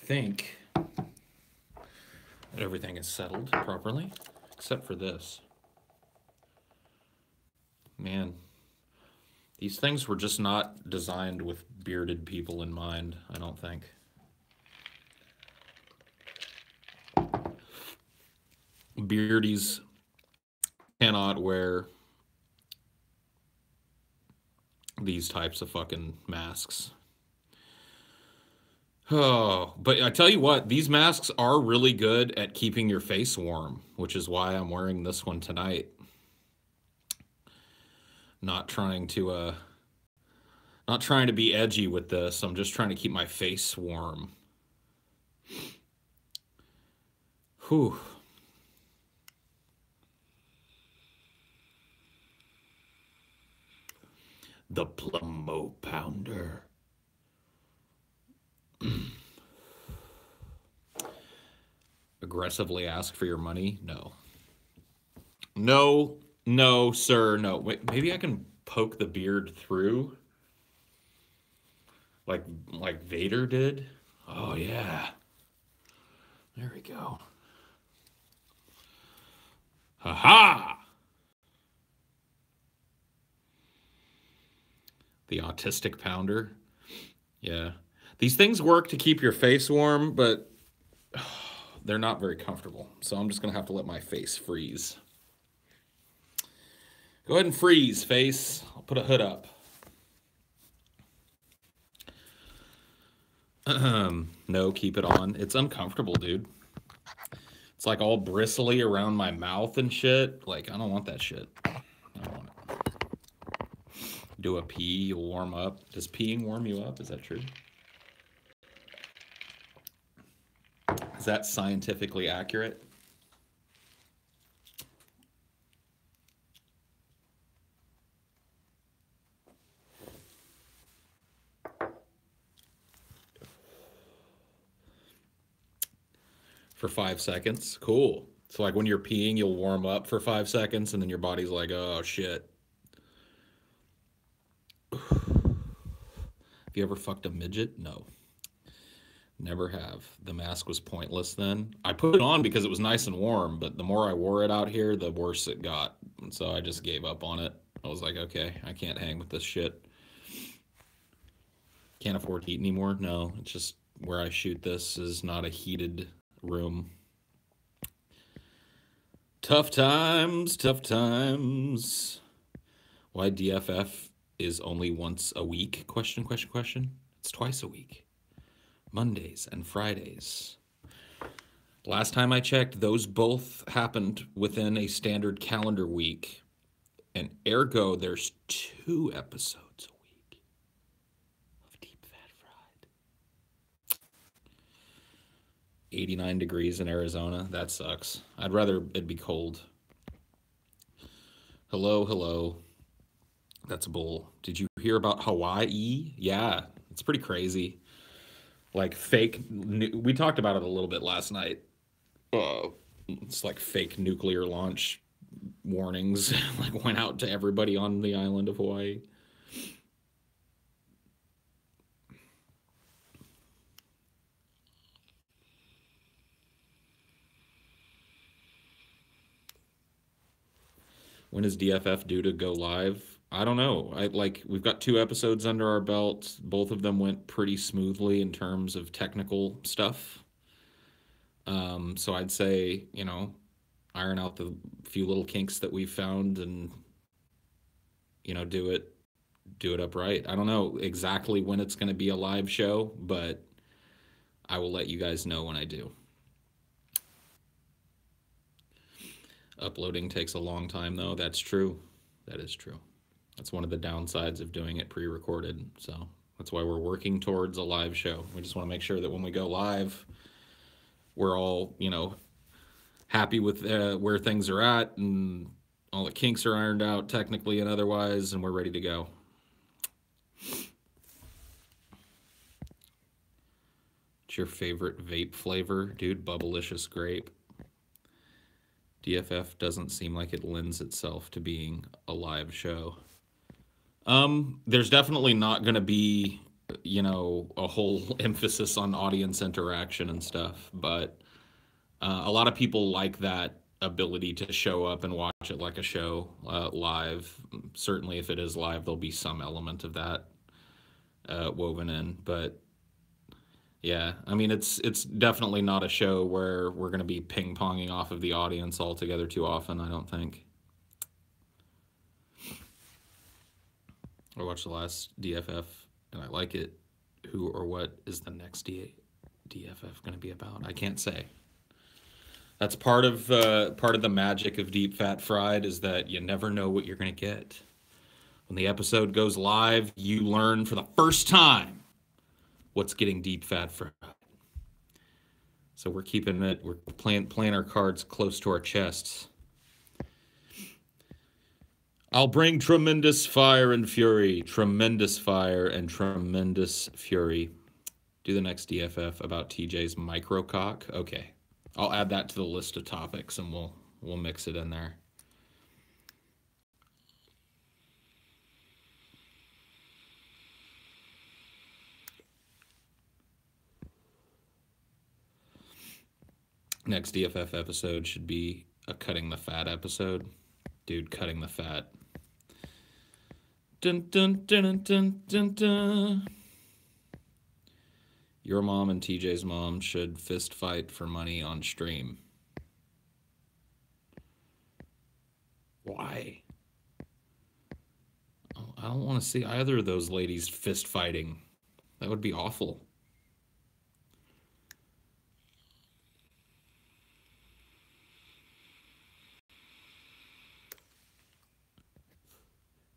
think that everything is settled properly, except for this. Man, these things were just not designed with bearded people in mind, I don't think. Beardies cannot wear these types of fucking masks. Oh, but I tell you what, these masks are really good at keeping your face warm, which is why I'm wearing this one tonight. Not trying to be edgy with this. I'm just trying to keep my face warm. Whew. The Plumbo Pounder. Aggressively ask for your money? No. No, no, sir, no. Wait, maybe I can poke the beard through? Like Vader did? Oh, yeah. There we go. Ha-ha! The autistic pounder. Yeah. These things work to keep your face warm, but they're not very comfortable. So I'm just going to have to let my face freeze. Go ahead and freeze, face. I'll put a hood up. No, keep it on. It's uncomfortable, dude. It's like all bristly around my mouth and shit. Like, I don't want that shit. I don't want it. Do a pee, you'll warm up. Does peeing warm you up? Is that true? Is that scientifically accurate? For 5 seconds? Cool. So like when you're peeing, you'll warm up for 5 seconds and then your body's like, oh shit. Have you ever fucked a midget? No. Never have. The mask was pointless then. I put it on because it was nice and warm, but the more I wore it out here, the worse it got. And so I just gave up on it. I was like, okay, I can't hang with this shit. Can't afford heat anymore? No, it's just where I shoot this is not a heated room. Tough times, tough times. Why DFF is only once a week? Question, question, question. It's twice a week. Mondays and Fridays. Last time I checked, those both happened within a standard calendar week. And ergo, there's 2 episodes a week of Deep Fat Fried. 89 degrees in Arizona. That sucks. I'd rather it be cold. Hello, hello. That's bull. Did you hear about Hawaii? Yeah, it's pretty crazy. Like fake, we talked about it a little bit last night. It's like fake nuclear launch warnings like went out to everybody on the island of Hawaii. When is DFF due to go live? I don't know. We've got 2 episodes under our belt. Both of them went pretty smoothly in terms of technical stuff. So I'd say, you know, iron out the few little kinks that we've found and, you know, do it upright. I don't know exactly when it's going to be a live show, but I will let you guys know when I do. Uploading takes a long time, though. That's true. That is true. That's one of the downsides of doing it pre-recorded. So that's why we're working towards a live show. We just want to make sure that when we go live, we're all, you know, happy with where things are at and all the kinks are ironed out technically and otherwise, and we're ready to go. What's your favorite vape flavor? Dude, Bubblicious Grape. DFF doesn't seem like it lends itself to being a live show. There's definitely not going to be a whole emphasis on audience interaction and stuff. But a lot of people like that ability to show up and watch it like a show live. Certainly, if it is live, there'll be some element of that woven in. But yeah, I mean, it's definitely not a show where we're going to be ping ponging off of the audience altogether too often. I don't think. I watched the last DFF and I like it. Who or what is the next DFF going to be about? I can't say. That's part of the magic of Deep Fat Fried is that you never know what you're going to get. When the episode goes live, you learn for the first time what's getting Deep Fat Fried. So we're playing our cards close to our chests. I'll bring tremendous fire and fury, tremendous fire and tremendous fury. Do the next DFF about TJ's microcock. Okay. I'll add that to the list of topics and we'll mix it in there. Next DFF episode should be a cutting the fat episode. Dude, cutting the fat. Dun dun dun dun dun dun. Your mom and TJ's mom should fist fight for money on stream. Why? Oh, I don't want to see either of those ladies fist fighting. That would be awful.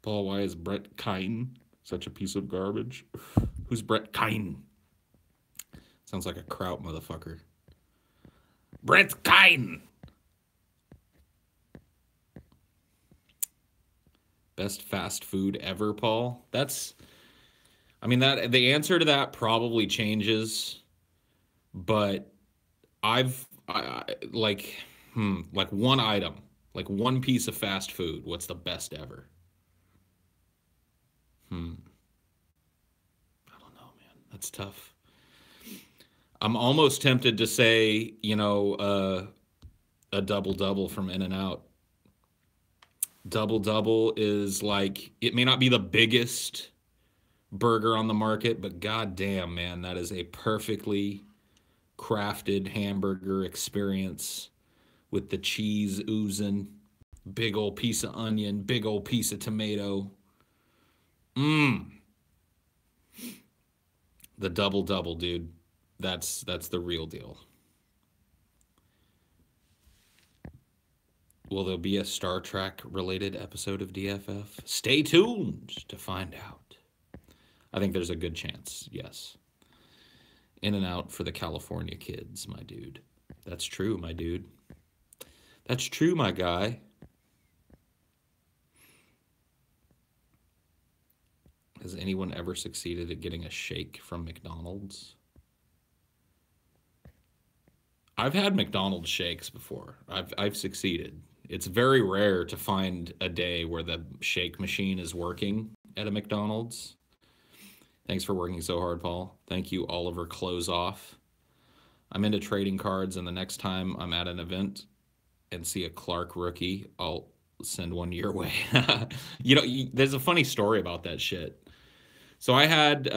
Paul, why is Brett Kine such a piece of garbage? Who's Brett Kine? Sounds like a kraut motherfucker. Brett Kine! Best fast food ever, Paul? I mean, the answer to that probably changes, but like one item, like one piece of fast food, what's the best ever? I don't know, man. That's tough. I'm almost tempted to say, a double-double from In-N-Out. Double-double is like, it may not be the biggest burger on the market, but goddamn, man, that is a perfectly crafted hamburger experience with the cheese oozing, big old piece of onion, big old piece of tomato. The double-double, dude. That's the real deal. Will there be a Star Trek related episode of DFF? Stay tuned to find out. I think there's a good chance, yes. In-N-Out for the California kids, my dude. That's true, my dude. That's true, my guy. Has anyone ever succeeded at getting a shake from McDonald's? I've had McDonald's shakes before. I've succeeded. It's very rare to find a day where the shake machine is working at a McDonald's. Thanks for working so hard, Paul. Thank you, Oliver Closeoff. I'm into trading cards, and the next time I'm at an event and see a Clark rookie, I'll send one your way. There's a funny story about that shit. So I had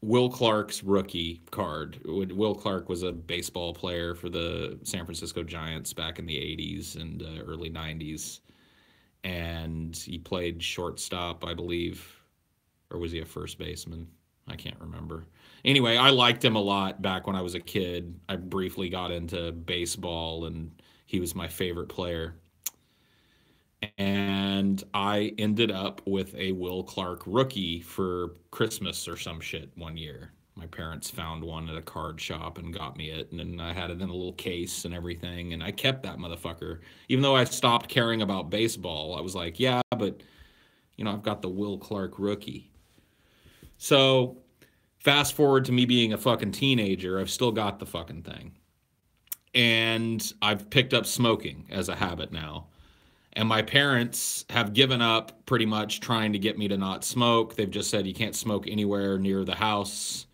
Will Clark's rookie card. Will Clark was a baseball player for the San Francisco Giants back in the 80s and early 90s. And he played shortstop, I believe. Or was he a first baseman? I can't remember. Anyway, I liked him a lot back when I was a kid. I briefly got into baseball, and he was my favorite player. And I ended up with a Will Clark rookie for Christmas or some shit one year. My parents found one at a card shop and got me it, and then I had it in a little case and everything, and I kept that motherfucker. Even though I stopped caring about baseball, I was like, yeah, but, I've got the Will Clark rookie. So, fast forward to me being a fucking teenager, I've still got the fucking thing. And I've picked up smoking as a habit now. And my parents have given up pretty much trying to get me to not smoke. They've just said you can't smoke anywhere near the house.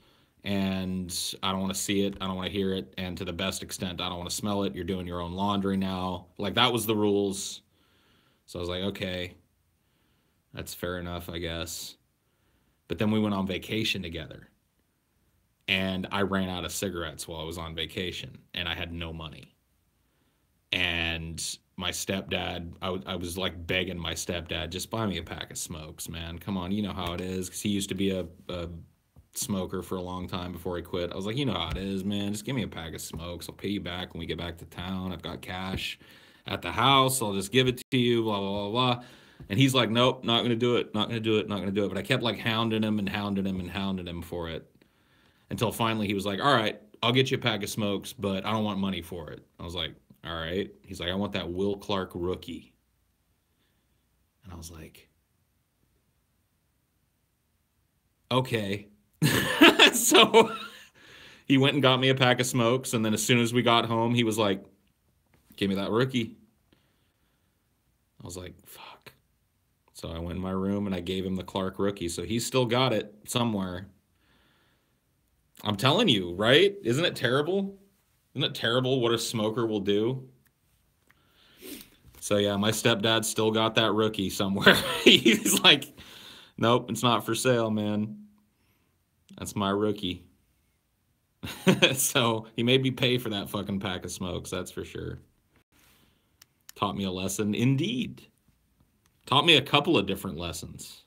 And I don't want to see it. I don't want to hear it. And to the best extent, I don't want to smell it. You're doing your own laundry now. Like, that was the rules. So I was like, okay, that's fair enough, I guess. But then we went on vacation together. And I ran out of cigarettes while I was on vacation. And I had no money. And my stepdad, I was like begging my stepdad, just buy me a pack of smokes, man. Come on, you know how it is. Because he used to be a smoker for a long time before he quit. I was like, you know how it is, man. Just give me a pack of smokes. I'll pay you back when we get back to town. I've got cash at the house. I'll just give it to you, blah, blah, blah, blah. And he's like, nope, not going to do it. Not going to do it. Not going to do it. But I kept like hounding him and hounding him and hounding him for it. Until finally he was like, all right, I'll get you a pack of smokes, but I don't want money for it. I was like, all right. He's like, I want that Will Clark rookie. And I was like, okay. So he went and got me a pack of smokes. And then as soon as we got home, he was like, give me that rookie. I was like, fuck. So I went in my room and I gave him the Clark rookie. So he's still got it somewhere. I'm telling you, right? Isn't it terrible? Isn't it terrible what a smoker will do? So yeah, my stepdad still got that rookie somewhere. He's like, nope, it's not for sale, man. That's my rookie. So he made me pay for that fucking pack of smokes, that's for sure. Taught me a lesson, indeed. Taught me a couple of different lessons.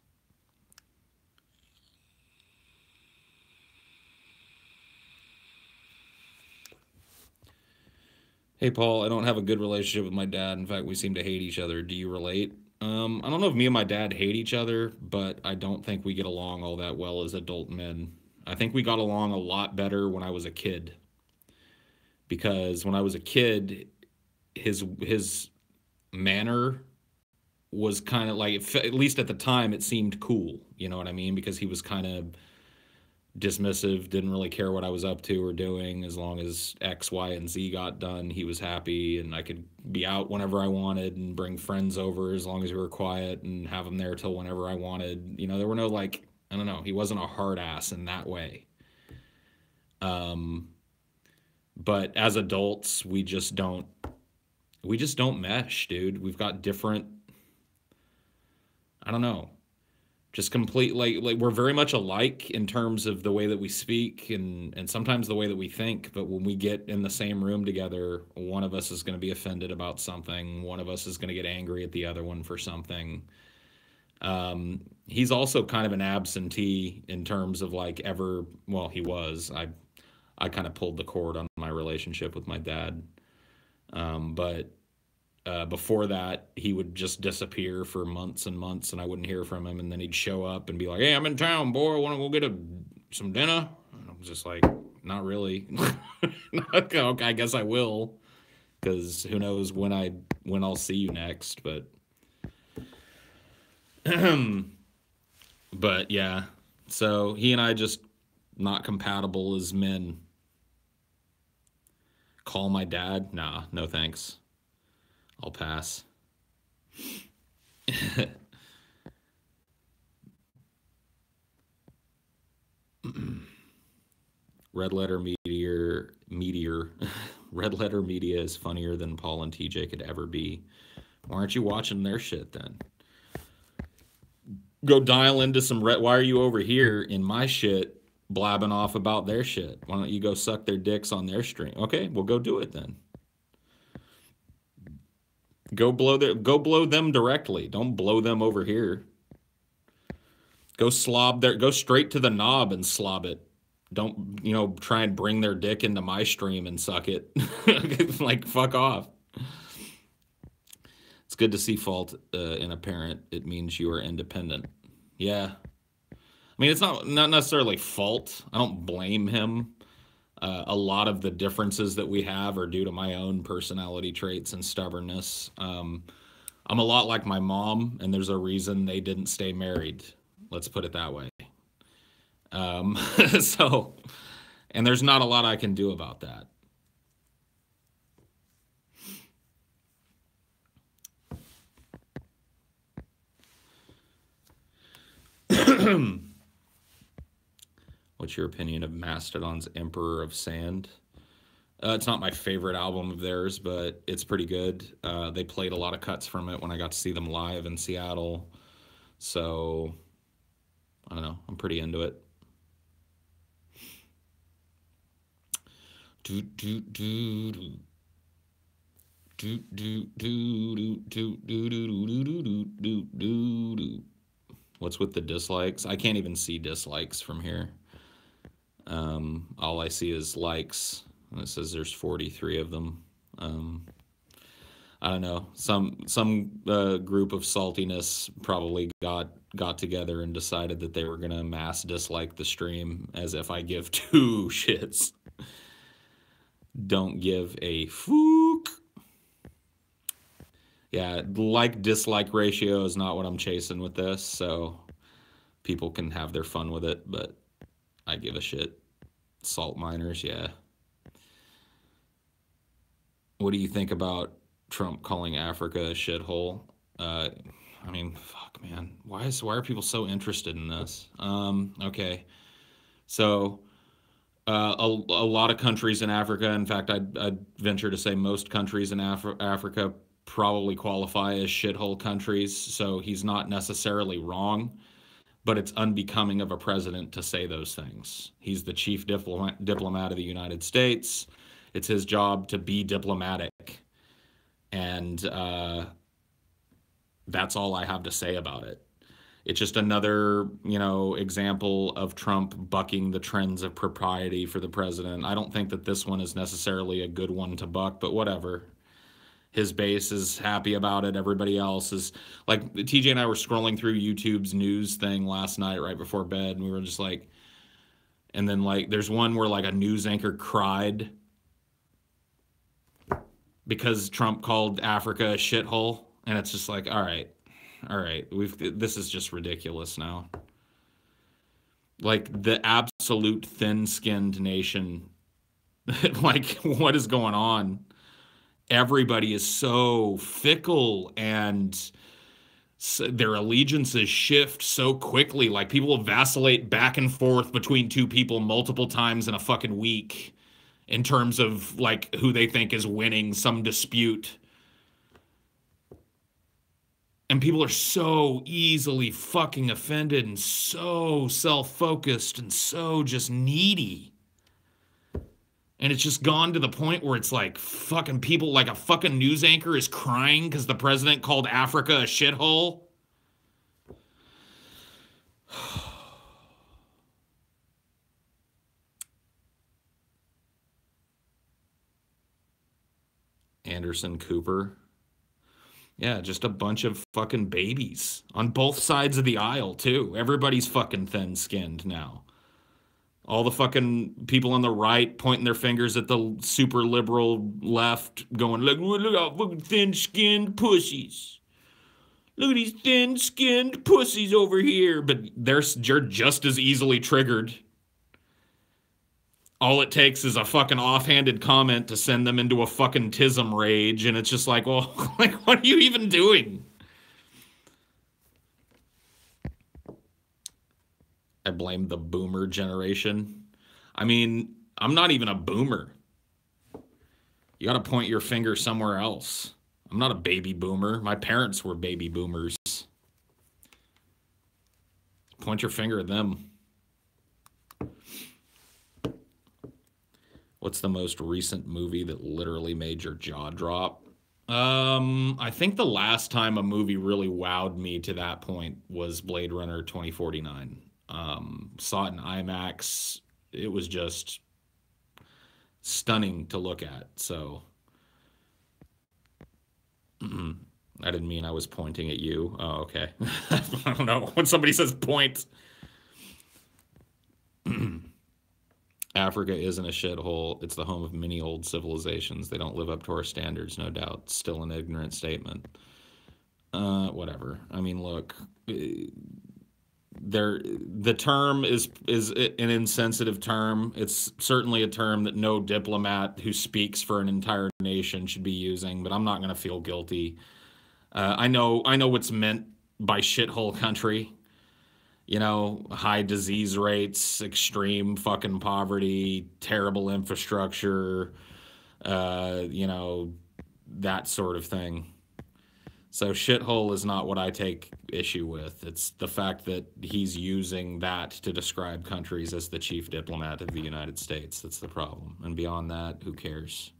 Hey, Paul, I don't have a good relationship with my dad. In fact, we seem to hate each other. Do you relate? I don't know if me and my dad hate each other, but I don't think we get along all that well as adult men. I think we got along a lot better when I was a kid. Because when I was a kid, his manner was kind of like, at least at the time, it seemed cool. You know what I mean? Because he was kind of dismissive, didn't really care what I was up to or doing. As long as X, Y, and Z got done, he was happy, and I could be out whenever I wanted and bring friends over as long as we were quiet and have them there till whenever I wanted. You know, there were no, like, I don't know, he wasn't a hard ass in that way. But as adults, we just don't mesh, dude. We've got different, I don't know, just complete, like we're very much alike in terms of the way that we speak and sometimes the way that we think. But when we get in the same room together, one of us is going to be offended about something. One of us is going to get angry at the other one for something. He's also kind of an absentee in terms of like well, he was. I kind of pulled the cord on my relationship with my dad. But before that, he would just disappear for months and months, and I wouldn't hear from him. And then he'd show up and be like, "Hey, I'm in town, boy. Want to go get some dinner?" And I'm just like, "Not really." Okay, I guess I will, because who knows when I'll see you next. But, but yeah. So he and I just not compatible as men. Call my dad? Nah, no thanks. I'll pass. Red Letter Meteor. Red Letter Media is funnier than Paul and TJ could ever be. Why aren't you watching their shit then? Go dial into some why are you over here in my shit blabbing off about their shit? Why don't you go suck their dicks on their stream? Okay, well, go do it then. Go blow them directly. Don't blow them over here. Go straight to the knob and slob it. Don't, try and bring their dick into my stream and suck it. Like, fuck off. It's good to see fault in a parent. It means you are independent. Yeah. I mean, it's not necessarily fault. I don't blame him. A lot of the differences that we have are due to my own personality traits and stubbornness. I'm a lot like my mom, and there's a reason they didn't stay married. Let's put it that way. So, and there's not a lot I can do about that. What's your opinion of Mastodon's Emperor of Sand? It's not my favorite album of theirs, but it's pretty good. They played a lot of cuts from it when I got to see them live in Seattle. So, I don't know. I'm pretty into it. What's with the dislikes? I can't even see dislikes from here. All I see is likes, and it says there's 43 of them. I don't know. Some group of saltiness probably got together and decided that they were gonna mass dislike the stream, as if I give two shits. Don't give a fook. Yeah, like-dislike ratio is not what I'm chasing with this, so people can have their fun with it, but I give a shit. Salt miners, yeah. What do you think about Trump calling Africa a shithole? I mean, fuck, man. Why are people so interested in this? Okay. So, a lot of countries in Africa, in fact, I'd venture to say most countries in Africa probably qualify as shithole countries, so he's not necessarily wrong, but it's unbecoming of a president to say those things. He's the chief diplomat of the United States. It's his job to be diplomatic, and that's all I have to say about it. It's just another, example of Trump bucking the trends of propriety for the president. I don't think that this one is necessarily a good one to buck, but whatever. His base is happy about it. Everybody else is, like, TJ and I were scrolling through YouTube's news thing last night right before bed, and we were just like, and then, like, there's one where, like, a news anchor cried because Trump called Africa a shithole, and it's just like, all right, this is just ridiculous now. Like, the absolute thin-skinned nation, like, what is going on? Everybody is so fickle, and their allegiances shift so quickly. Like, people will vacillate back and forth between two people multiple times in a fucking week in terms of, like, who they think is winning some dispute. And people are so easily fucking offended and so self-focused and so just needy. And it's just gone to the point where it's like fucking people, like a fucking news anchor is crying because the president called Africa a shithole. Anderson Cooper. Yeah, just a bunch of fucking babies on both sides of the aisle, too. Everybody's fucking thin-skinned now. All the fucking people on the right pointing their fingers at the super liberal left, going, look how fucking thin-skinned pussies. Look at these thin-skinned pussies over here. But you're just as easily triggered. All it takes is a fucking offhanded comment to send them into a fucking tism rage, and it's just like, well, like, what are you even doing? I blame the boomer generation. I mean, I'm not even a boomer. You got to point your finger somewhere else. I'm not a baby boomer. My parents were baby boomers. Point your finger at them. What's the most recent movie that literally made your jaw drop? I think the last time a movie really wowed me to that point was Blade Runner 2049. Saw it in IMAX. It was just stunning to look at. So I didn't mean I was pointing at you. Oh, okay. I don't know. When somebody says point. Africa isn't a shithole. It's the home of many old civilizations. They don't live up to our standards, no doubt. Still an ignorant statement. Whatever. I mean, look, the term is an insensitive term. It's certainly a term that no diplomat who speaks for an entire nation should be using, but I'm not going to feel guilty. I know what's meant by shithole country. You know, high disease rates, extreme fucking poverty, terrible infrastructure, you know, that sort of thing. So shithole is not what I take issue with. It's the fact that he's using that to describe countries as the chief diplomat of the United States. That's the problem. And beyond that, who cares?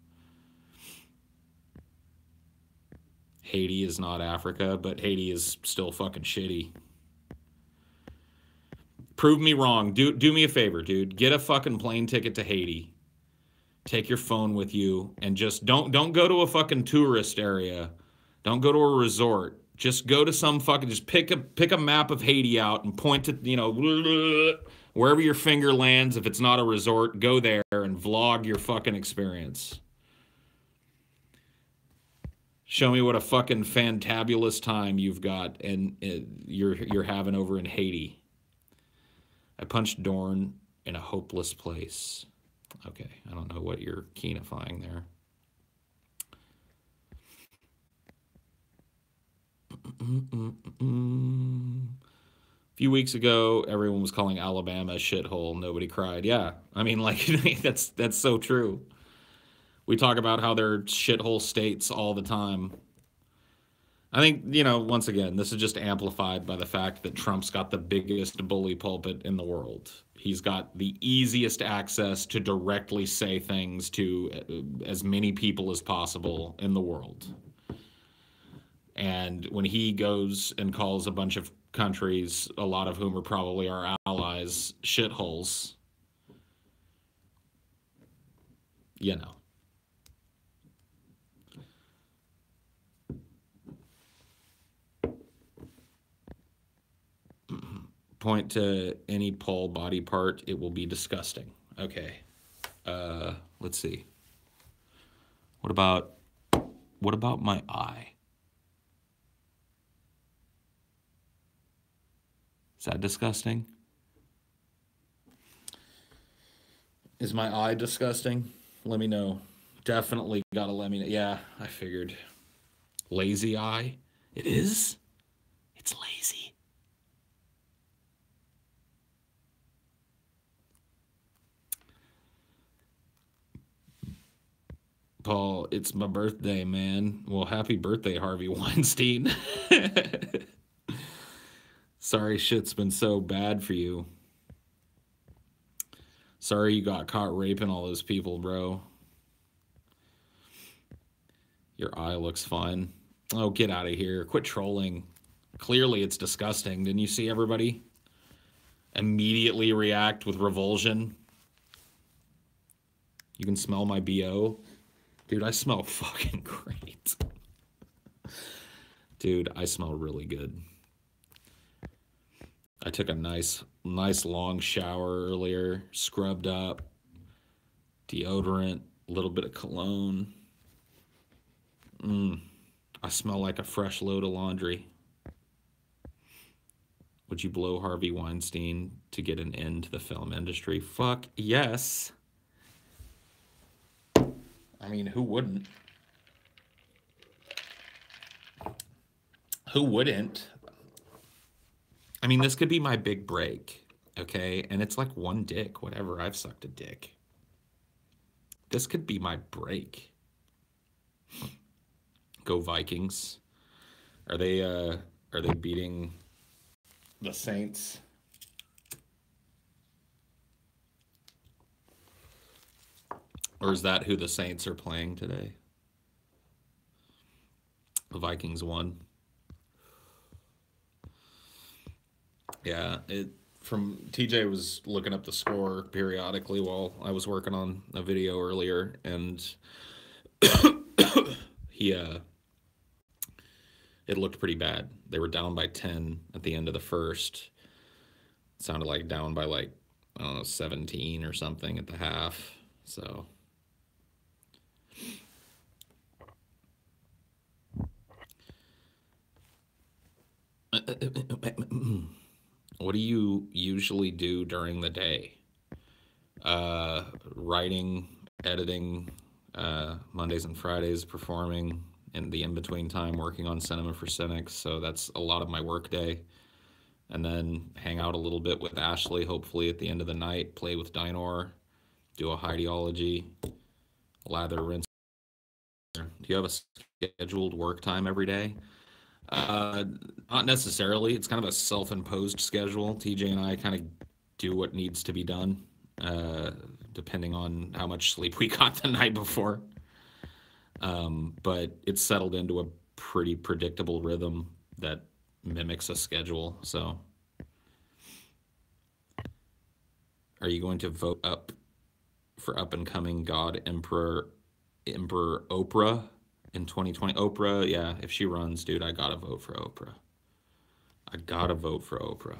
Haiti is not Africa, but Haiti is still fucking shitty. Prove me wrong. Do me a favor, dude. Get a fucking plane ticket to Haiti. Take your phone with you and just don't go to a fucking tourist area. Don't go to a resort. Just go to some fucking, just pick a map of Haiti out and point to, you know, wherever your finger lands. If it's not a resort, go there and vlog your fucking experience. Show me what a fucking fantabulous time you've got and you're having over in Haiti. I punched Dorn in a hopeless place. Okay, I don't know what you're keenifying there. A few weeks ago, everyone was calling Alabama a shithole. Nobody cried. Yeah, I mean, like, that's so true. We talk about how they're shithole states all the time. I think, you know, once again, this is just amplified by the fact that Trump's got the biggest bully pulpit in the world. He's got the easiest access to directly say things to as many people as possible in the world. And when he goes and calls a bunch of countries, a lot of whom are probably our allies, shitholes, you know. Point to any Paul body part, it will be disgusting. Okay. Let's see. What about my eye? Is that disgusting? Is my eye disgusting? Let me know. Definitely gotta let me know. Yeah, I figured. Lazy eye? It is? It's lazy. Paul, it's my birthday, man. Well, happy birthday, Harvey Weinstein. Sorry shit's been so bad for you. Sorry you got caught raping all those people, bro. Your eye looks fine. Oh, get out of here. Quit trolling. Clearly it's disgusting. Didn't you see everybody immediately react with revulsion? You can smell my BO. Dude, I smell fucking great. Dude, I smell really good. I took a nice long shower earlier, scrubbed up, deodorant, a little bit of cologne. I smell like a fresh load of laundry. Would you blow Harvey Weinstein to get an end to the film industry? Fuck yes. I mean, who wouldn't? Who wouldn't? I mean, this could be my big break, okay? And it's like one dick, whatever. I've sucked a dick. This could be my break. Go Vikings. Are they beating the Saints? Or is that who the Saints are playing today? The Vikings won. Yeah, from TJ was looking up the score periodically while I was working on a video earlier, and it looked pretty bad. They were down by 10 at the end of the first. It sounded like down by like, I don't know, 17 or something at the half. So what do you usually do during the day? Writing, editing, Mondays and Fridays, performing, and the in-between time working on Cinema for Cynics. So that's a lot of my work day. and then hang out a little bit with Ashley, hopefully at the end of the night, play with Dynor, do a Highdeology, lather, rinse. Do you have a scheduled work time every day? Not necessarily. It's kind of a self-imposed schedule. TJ and I kind of do what needs to be done, uh, depending on how much sleep we got the night before. But it's settled into a pretty predictable rhythm that mimics a schedule. So, are you going to vote up for up and coming God Emperor Oprah in 2020? Oprah, yeah, if she runs, dude, I gotta vote for Oprah. I gotta vote for Oprah.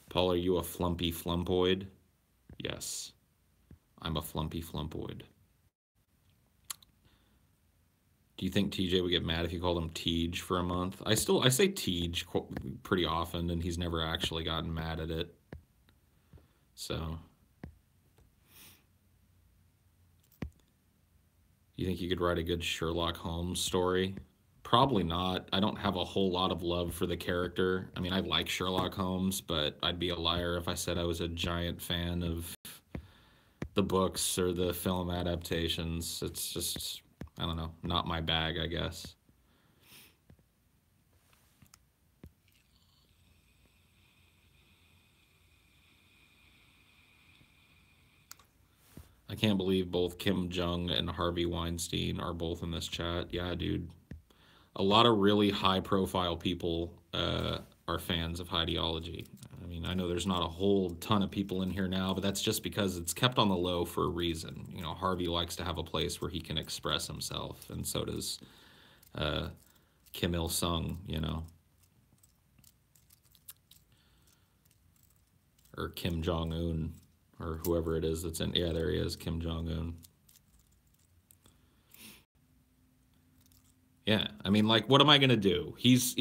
Paul, are you a flumpy flumpoid? Yes, I'm a flumpy flumpoid. Do you think TJ would get mad if you called him Tej for a month? I say Tej pretty often, and he's never actually gotten mad at it. So, you think you could write a good Sherlock Holmes story? Probably not. I don't have a whole lot of love for the character. I mean, I like Sherlock Holmes, but I'd be a liar if I said I was a giant fan of the books or the film adaptations. It's just, I don't know, not my bag, I guess. I can't believe both Kim Jong and Harvey Weinstein are both in this chat. Yeah, dude. A lot of really high-profile people are fans of Highdeology. I mean, I know there's not a whole ton of people in here now, but that's just because it's kept on the low for a reason. You know, Harvey likes to have a place where he can express himself, and so does Kim Il-sung, you know. Or Kim Jong-un, or whoever it is that's in. Yeah, there he is, Kim Jong-un. Yeah, I mean, like, what am I gonna do? He's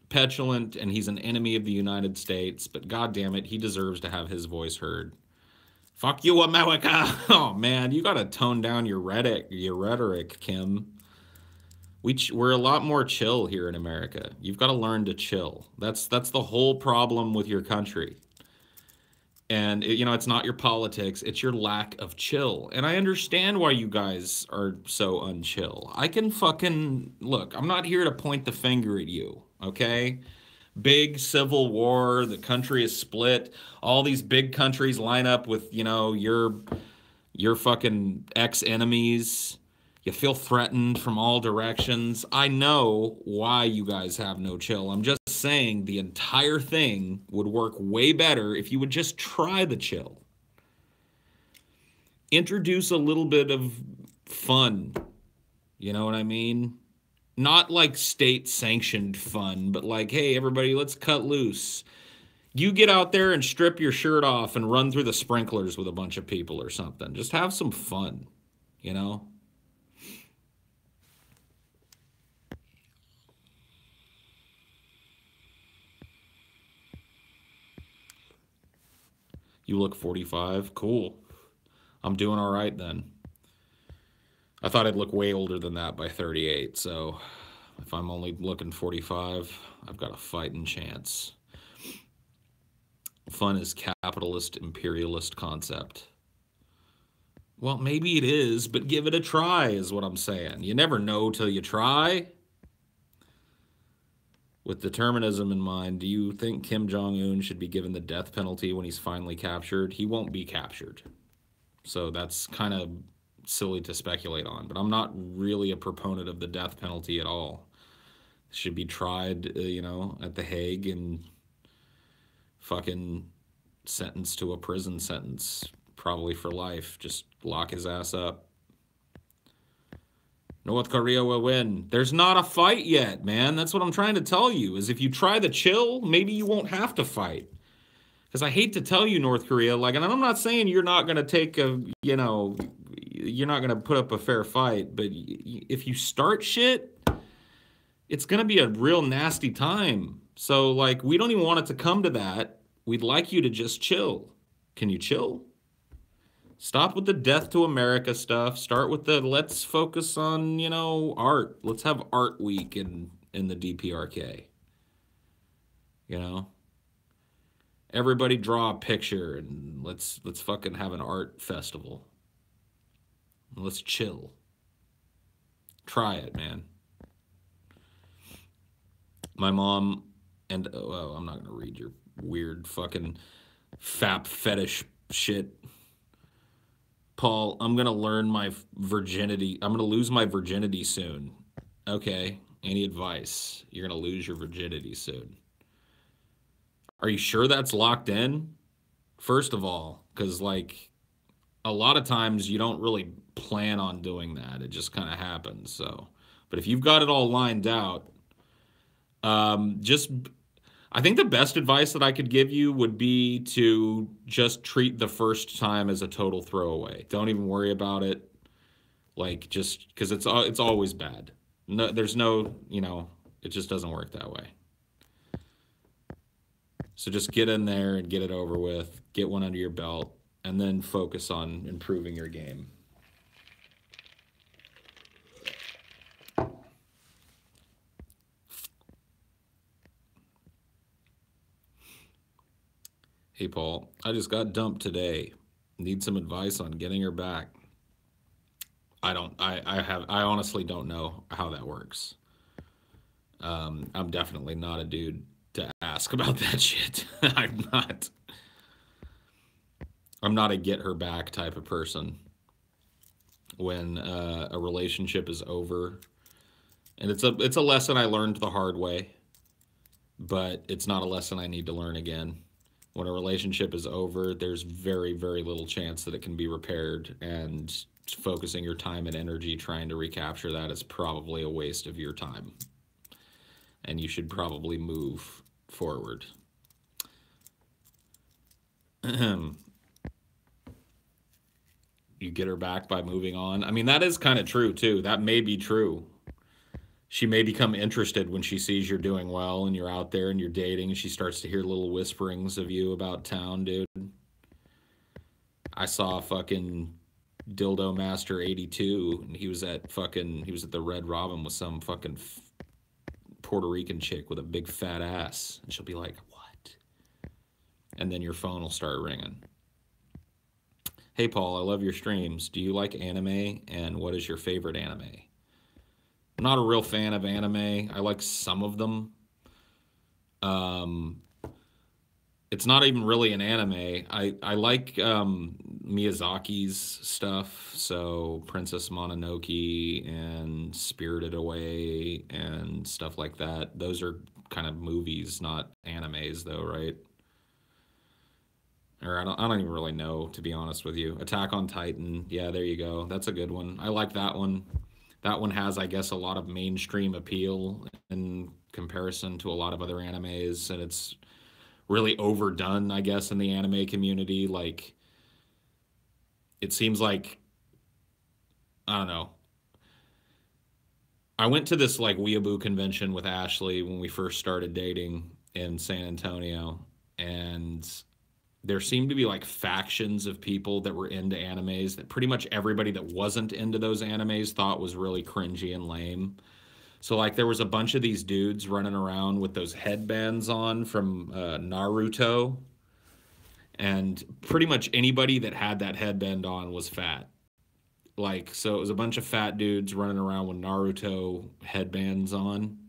petulant and he's an enemy of the United States, but god damn it, he deserves to have his voice heard. Fuck you, America! Oh man, you gotta tone down your rhetoric, Kim. We're a lot more chill here in America. You've got to learn to chill. That's the whole problem with your country. And you know, it's not your politics, it's your lack of chill. And I understand why you guys are so unchill. I can fucking look, I'm not here to point the finger at you, okay? Big civil war, the country is split. All these big countries line up with, you know, your fucking ex-enemies. You feel threatened from all directions. I know why you guys have no chill. I'm just saying the entire thing would work way better if you would just try the chill. Introduce a little bit of fun. You know what I mean? Not like state-sanctioned fun, but like, hey, everybody, let's cut loose. You get out there and strip your shirt off and run through the sprinklers with a bunch of people or something. Just have some fun, you know? You look 45. Cool. I'm doing all right then. I thought I'd look way older than that by 38, so if I'm only looking 45, I've got a fighting chance. Fun is capitalist imperialist concept. Well, maybe it is, but give it a try is what I'm saying. You never know till you try. With determinism in mind, do you think Kim Jong-un should be given the death penalty when he's finally captured? He won't be captured. So that's kind of silly to speculate on, but I'm not really a proponent of the death penalty at all. It should be tried, you know, at The Hague and fucking sentenced to a prison sentence, probably for life. Just lock his ass up. North Korea will win. There's not a fight yet, man. That's what I'm trying to tell you, is if you try the chill, maybe you won't have to fight. Because I hate to tell you, North Korea, like, and I'm not saying you're not going to take a, you know, you're not going to put up a fair fight, but if you start shit, it's going to be a real nasty time. So, like, we don't even want it to come to that. We'd like you to just chill. Can you chill? Stop with the death to America stuff. Start with the let's focus on, you know, art. Let's have art week in the DPRK. You know? Everybody draw a picture and let's fucking have an art festival. Let's chill. Try it, man. My mom and well, I'm not gonna read your weird fucking fap fetish shit. Paul, I'm gonna learn my virginity. I'm gonna lose my virginity soon. Okay. Any advice? You're gonna lose your virginity soon. Are you sure that's locked in? First of all, because like a lot of times you don't really plan on doing that. It just kind of happens. So, but if you've got it all lined out, just I think the best advice that I could give you would be to just treat the first time as a total throwaway. Don't even worry about it. Like just because it's always bad. No, there's no, you know, it just doesn't work that way. So just get in there and get it over with. Get one under your belt, and then focus on improving your game. Hey, Paul, I just got dumped today. Need some advice on getting her back. I honestly don't know how that works. I'm definitely not a dude to ask about that shit. I'm not a get her back type of person. When a relationship is over, and it's a lesson I learned the hard way, but it's not a lesson I need to learn again. When a relationship is over, there's very, very little chance that it can be repaired, and focusing your time and energy trying to recapture that is probably a waste of your time. And you should probably move forward. You get her back by moving on. I mean, that is kind of true, too. That may be true. She may become interested when she sees you're doing well and you're out there and you're dating, and she starts to hear little whisperings of you about town, dude. I saw fucking Dildo Master 82, and he was at the Red Robin with some fucking Puerto Rican chick with a big fat ass. And she'll be like, what? And then your phone will start ringing. Hey, Paul, I love your streams. Do you like anime, and what is your favorite anime? I'm not a real fan of anime. I like some of them. It's not even really an anime. I like Miyazaki's stuff. So Princess Mononoke and Spirited Away and stuff like that. Those are kind of movies, not animes, though, right? Or I don't even really know, to be honest with you. Attack on Titan. Yeah, there you go. That's a good one. I like that one. That one has, I guess, a lot of mainstream appeal in comparison to a lot of other animes, and it's really overdone, I guess, in the anime community. Like, it seems like, I don't know. I went to this, like, weeaboo convention with Ashley when we first started dating in San Antonio, and there seemed to be like factions of people that were into animes that pretty much everybody that wasn't into those animes thought was really cringy and lame. So like there was a bunch of these dudes running around with those headbands on from Naruto, and pretty much anybody that had that headband on was fat. Like, so it was a bunch of fat dudes running around with Naruto headbands on.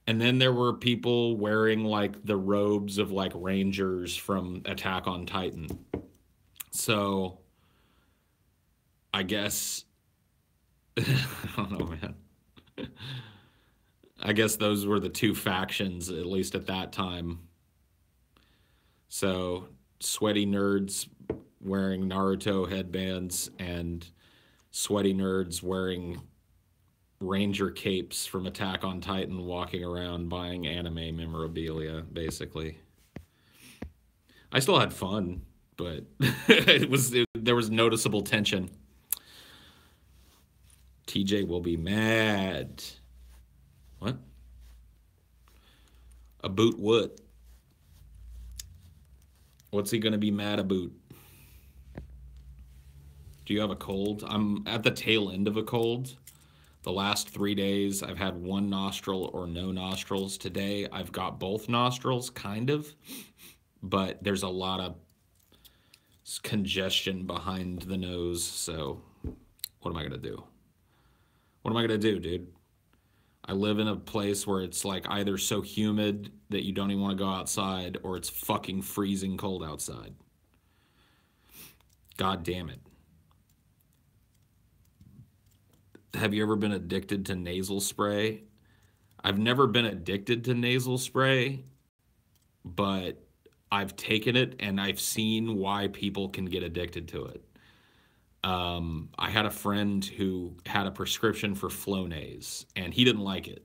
And then there were people wearing like the robes of like Rangers from Attack on Titan. So I guess, I don't know, man. I guess those were the two factions, at least at that time. So sweaty nerds wearing Naruto headbands and sweaty nerds wearing Ranger capes from Attack on Titan, walking around buying anime memorabilia, basically. I still had fun, but there was noticeable tension. TJ will be mad. What? About what? What's he gonna be mad about? Do you have a cold? I'm at the tail end of a cold. The last 3 days, I've had one nostril or no nostrils. Today, I've got both nostrils, kind of, but there's a lot of congestion behind the nose. So, what am I gonna do? What am I gonna do, dude? I live in a place where it's like either so humid that you don't even want to go outside, or it's fucking freezing cold outside. God damn it. Have you ever been addicted to nasal spray? I've never been addicted to nasal spray, but I've taken it and I've seen why people can get addicted to it. I had a friend who had a prescription for Flonase, and he didn't like it.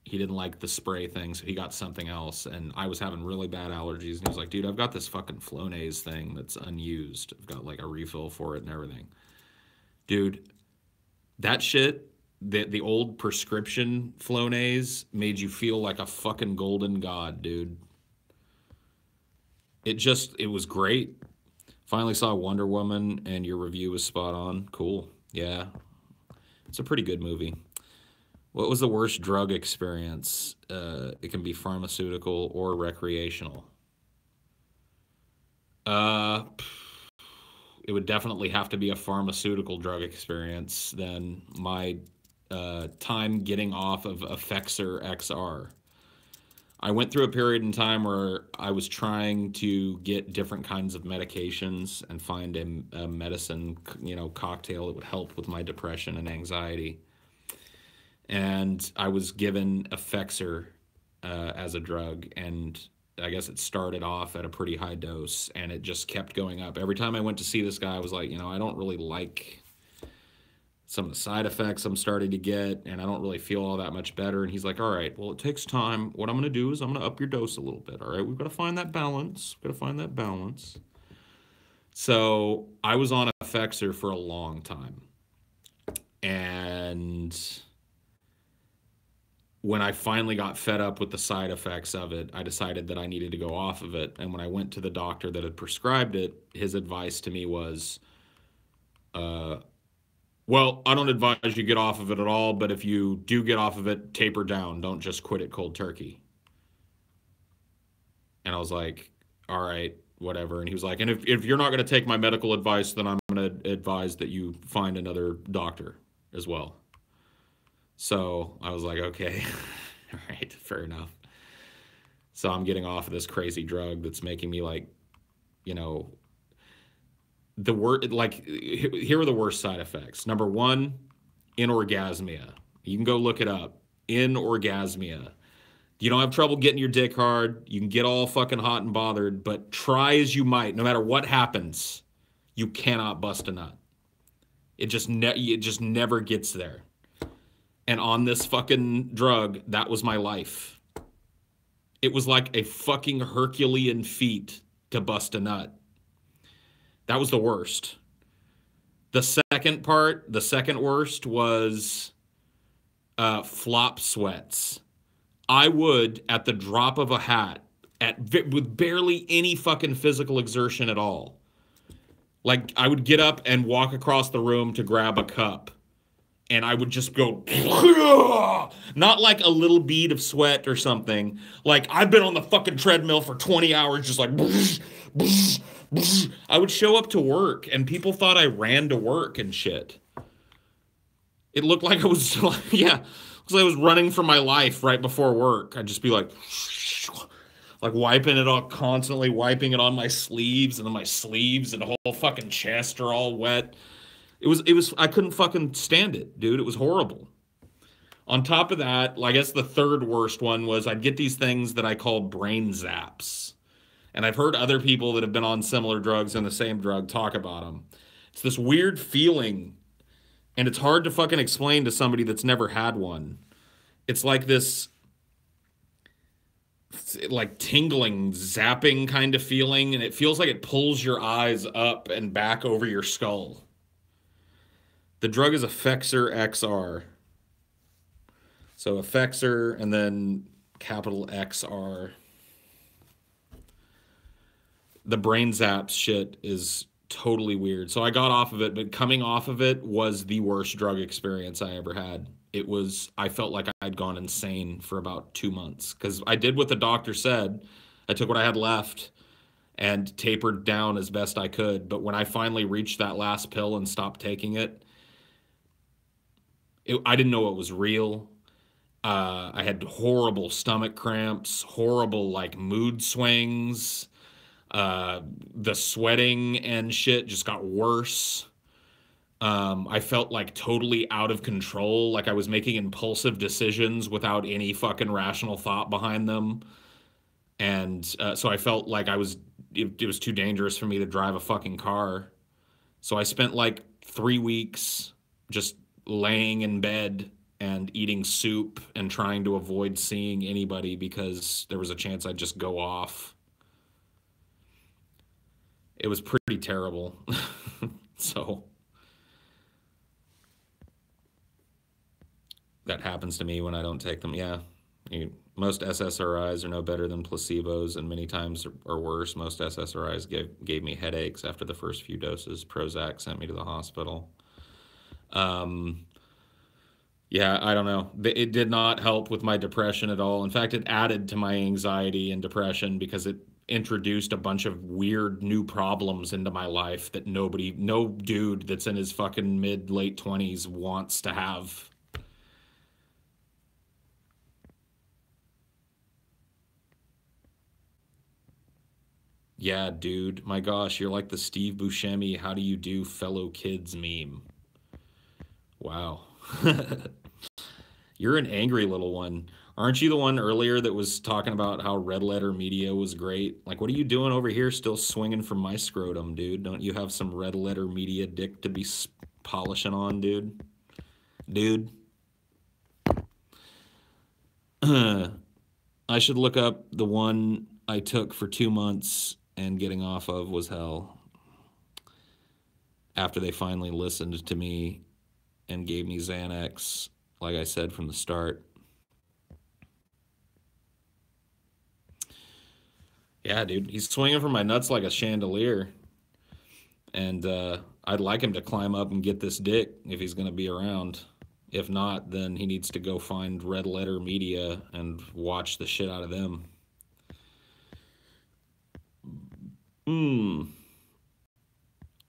He didn't like the spray thing, so he got something else, and I was having really bad allergies, and he was like, dude, I've got this fucking Flonase thing that's unused. I've got like a refill for it and everything. Dude, that shit, the old prescription Flonase made you feel like a fucking golden god, dude. It was great. Finally saw Wonder Woman, and your review was spot on. Cool. Yeah. It's a pretty good movie. What was the worst drug experience? It can be pharmaceutical or recreational. It would definitely have to be a pharmaceutical drug experience than my time getting off of Effexor XR. I went through a period in time where I was trying to get different kinds of medications and find a medicine, cocktail that would help with my depression and anxiety. And I was given Effexor as a drug, and I guess it started off at a pretty high dose, and it just kept going up. Every time I went to see this guy, I was like, I don't really like some of the side effects I'm starting to get, and I don't really feel all that much better. And he's like, all right, well, it takes time. What I'm going to do is I'm going to up your dose a little bit, all right? We've got to find that balance. We've got to find that balance. So I was on Effexor for a long time. And when I finally got fed up with the side effects of it, I decided that I needed to go off of it. And when I went to the doctor that had prescribed it, his advice to me was, well, I don't advise you get off of it at all, but if you do get off of it, taper down. Don't just quit it cold turkey. And I was like, all right, whatever. And he was like, and if you're not going to take my medical advice, then I'm going to advise that you find another doctor as well. So I was like, okay, all right, fair enough. So I'm getting off of this crazy drug that's making me like, here are the worst side effects. Number one, inorgasmia. You can go look it up. Inorgasmia. You don't have trouble getting your dick hard. You can get all fucking hot and bothered, but try as you might, no matter what happens, you cannot bust a nut. It just never gets there. And on this fucking drug, that was my life. It was like a fucking Herculean feat to bust a nut. That was the worst. The second worst was flop sweats. I would, at the drop of a hat, with barely any fucking physical exertion at all, like I would get up and walk across the room to grab a cup, and I would just go, not like a little bead of sweat or something. Like I've been on the fucking treadmill for 20 hours, just like, I would show up to work and people thought I ran to work and shit. It looked like I was, yeah, it was like I was running for my life right before work. I'd just be like wiping it all, constantly wiping it on my sleeves, and then my sleeves and the whole fucking chest are all wet. It was, I couldn't fucking stand it, dude. It was horrible. On top of that, I guess the third worst one was I'd get these things that I call brain zaps. And I've heard other people that have been on similar drugs and the same drug talk about them. It's this weird feeling, and it's hard to fucking explain to somebody that's never had one. It's like this, like tingling, zapping kind of feeling, and it feels like it pulls your eyes up and back over your skull. The drug is Effexor XR. So Effexor and then capital XR. The brain zaps shit is totally weird. So I got off of it, but coming off of it was the worst drug experience I ever had. It was, I felt like I'd gone insane for about 2 months because I did what the doctor said. I took what I had left and tapered down as best I could. But when I finally reached that last pill and stopped taking it, I didn't know it was real. I had horrible stomach cramps, horrible like mood swings. The sweating and shit just got worse. I felt like totally out of control, like I was making impulsive decisions without any fucking rational thought behind them. And so I felt like it was too dangerous for me to drive a fucking car. So I spent like 3 weeks just laying in bed and eating soup and trying to avoid seeing anybody because there was a chance I'd just go off. It was pretty terrible. So that happens to me when I don't take them. Yeah. Most SSRIs are no better than placebos, and many times are worse. Most SSRIs gave me headaches after the first few doses. Prozac sent me to the hospital. Yeah, I don't know. It did not help with my depression at all. In fact, it added to my anxiety and depression because it introduced a bunch of weird new problems into my life that no dude that's in his fucking late 20s wants to have. Yeah, dude. My gosh, you're like the Steve Buscemi, how do you do fellow kids meme. Wow. You're an angry little one. Aren't you the one earlier that was talking about how Red Letter Media was great? Like, what are you doing over here still swinging from my scrotum, dude? Don't you have some Red Letter Media dick to be polishing on, dude? Dude. I should look up the one I took for 2 months and getting off of was hell. After they finally listened to me and gave me Xanax, like I said from the start. Yeah, dude, he's swinging from my nuts like a chandelier. And I'd like him to climb up and get this dick if he's going to be around. If not, then he needs to go find Red Letter Media and watch the shit out of them.